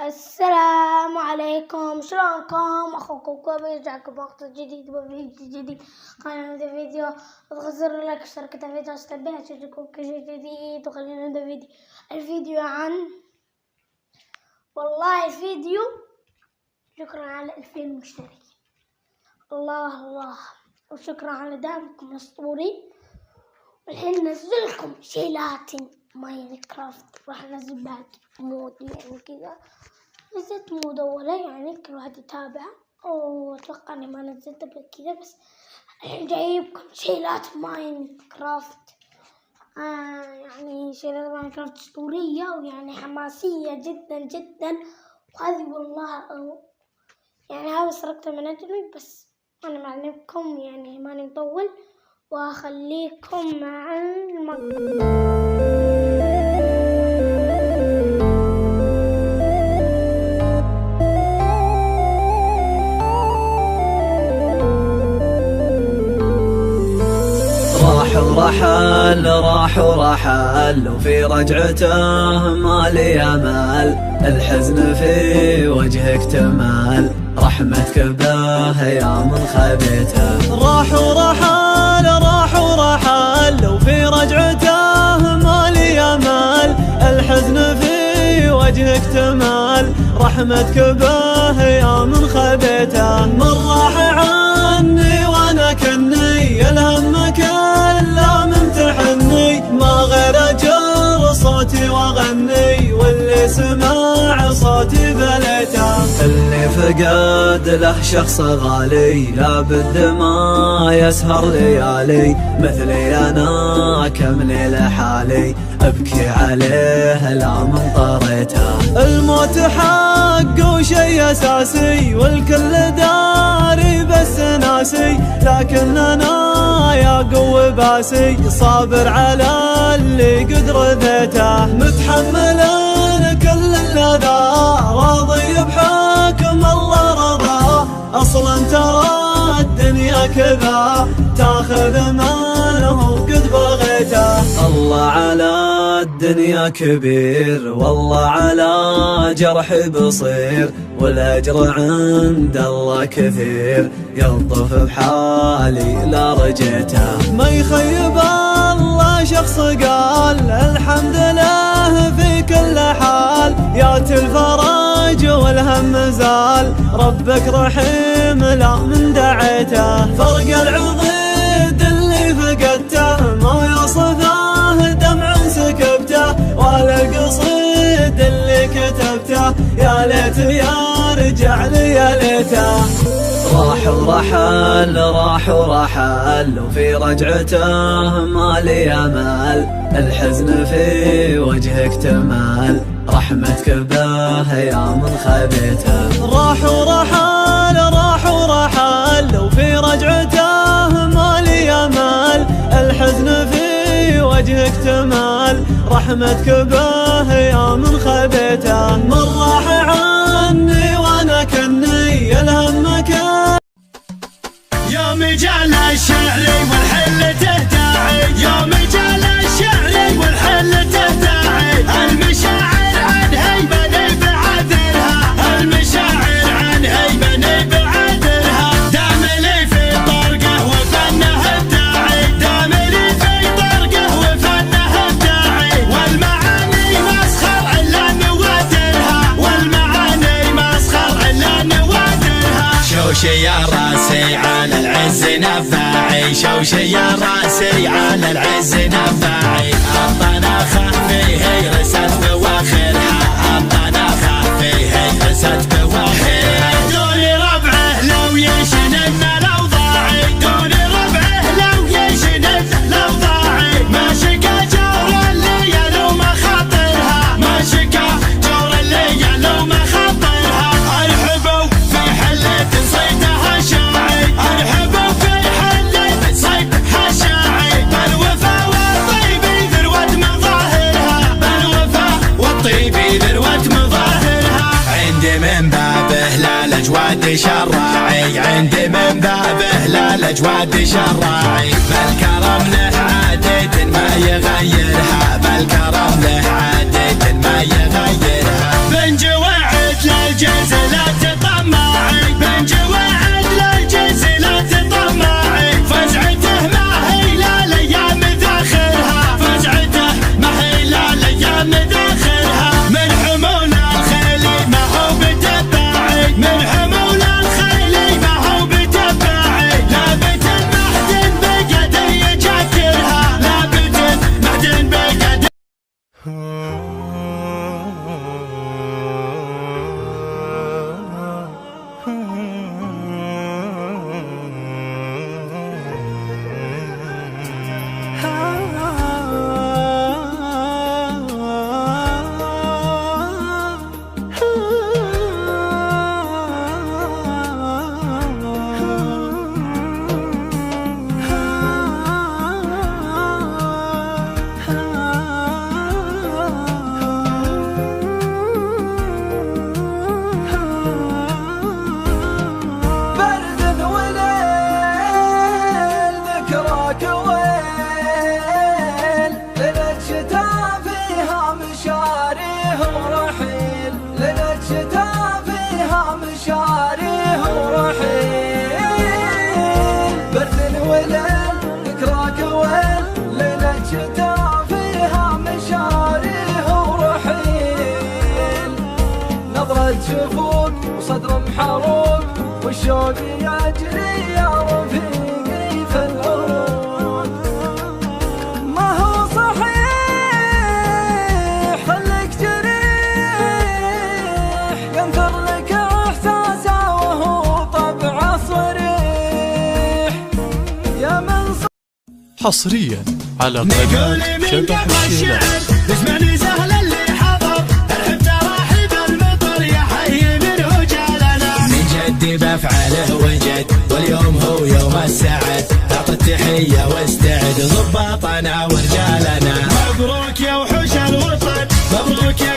السلام عليكم، شلونكم؟ اخوكم كوبي رجعكم بوقت جديد وفيديو جديد. خلينا نبدا فيديو، اضغط زر لايك واشترك في الفيديو عشان تشوفوا كل شيء جديد. وخلينا نبدا الفيديو عن الفيديو شكرا على 2000 مشترك. الله وشكرا على دعمكم الاسطوري. والحين ننزلكم شيلات ماينكرافت، راح انزل بعد مود يعني كذا. نزلت مود أولا يعني كل واحد يتابع، وأتوقع إني ما نزلت قبل كذا، بس الحين جايبكم شيلات ماينكرافت. يعني شيلات ماينكرافت أسطورية ويعني حماسية جدا جدا. وهذه والله يعني هذا سرقته من أجلي، بس أنا معلمكم يعني ماني مطول، وأخليكم مع المقطع. راح ورحل وفي رجعته ما لي امل، الحزن في وجهك تمل، رحمتك به يا من خبيته. راح ورحل وفي رجعته ما لي امل، الحزن في وجهك تمل، رحمتك به يا من خبيته. من راح عني وانا كني الهم كله ممتحني، ما غير اجر صوتي واغني، واللي سمع صوتي بليته. اللي فقد له شخص غالي لابد ما يسهر ليالي، مثلي انا كم ليله حالي ابكي عليه لا من طريته. الموت حق وشي اساسي والكل داري بس ناسي، لكن انا يا قوي باسي صابر على اللي قد رذيته. متحمل كل الاذى راضي بحكم الله رضا، اصلا ترى الدنيا كذا تاخذ ماله قد بغيته. الله على الدنيا كبير والله على جرح بصير، والاجر عند الله كثير، يلطف بحالي لا رجيته. ما يخيب الله شخص قال الحمد لله في كل حال، ياتي الفرج والهم زال، ربك رحيم لا من دعيته. فرق العضيد اللي فقدته ما يصفه دمع سكبته، ولا القصيد اللي كتبته يا ليت يرجع لي يا ليته. راح ورحل وفي رجعته ما لي امل، الحزن في وجهك تمل، رحمتك به يا من خبيته. راح ورحل وفي رجعته ما لي امل، الحزن في وجهك تمل، رحمتك به يا من خبيته. من راح عني وانا كني الهم كان يوم جال الشعري والحل تهداعي، يوم جال الشعري والحل تهداعي، المشاعر عن هيبني بعذرها، المشاعر عن هيبني بعذرها. داملي في طرقه وفنه الداعي، داملي في طرقه وفنه الداعي، والمعاني مسخر الا نوادرها، والمعاني مسخر الا نوادرها. شوشي يا راسي على العز نفاعي، شوشي يا راسي على العز نفاعي، الطناخة فيه رست بواخرها، الطناخة فيه رست بواخرها. دوني ربعه لو يشنن الاوضاعي، دوني ربعه لو يشنن الاوضاعي، ما شكا جور اللي يلوم خاطرها، ما شكا جور اللي يلوم خاطرها. ارحبوا في حلة صيدها شاعي، ارحبوا في حلة صيدها شاعي، بالوفا والطيب ذروة مظاهرها، بالوفا والطيب ذروة مظاهرها. عندي من بابه لا الاجواد شراعي، عندي من بابه لا الاجواد شراعي، بالكرم له عادة ما يغيرها، بالكرم له عادة ما يغيرها. بنجوعك بعد شفوق وصدر محروق والشوق يجري يا رفيقي في العروق. ما هو صحيح خليك جريح ينثر لك احساسه وهو طبعه صريح يا من حصريا على قناة شبح الشيلات. اسمعني سهل اللي حضر الحب تراحب المطر يا حي من رجالنا. من جدي بفعله وجد واليوم هو يوم السعد. اعطي التحية واستعد ضباطنا ورجالنا. مبروك يا وحوش الوطن مبروك يا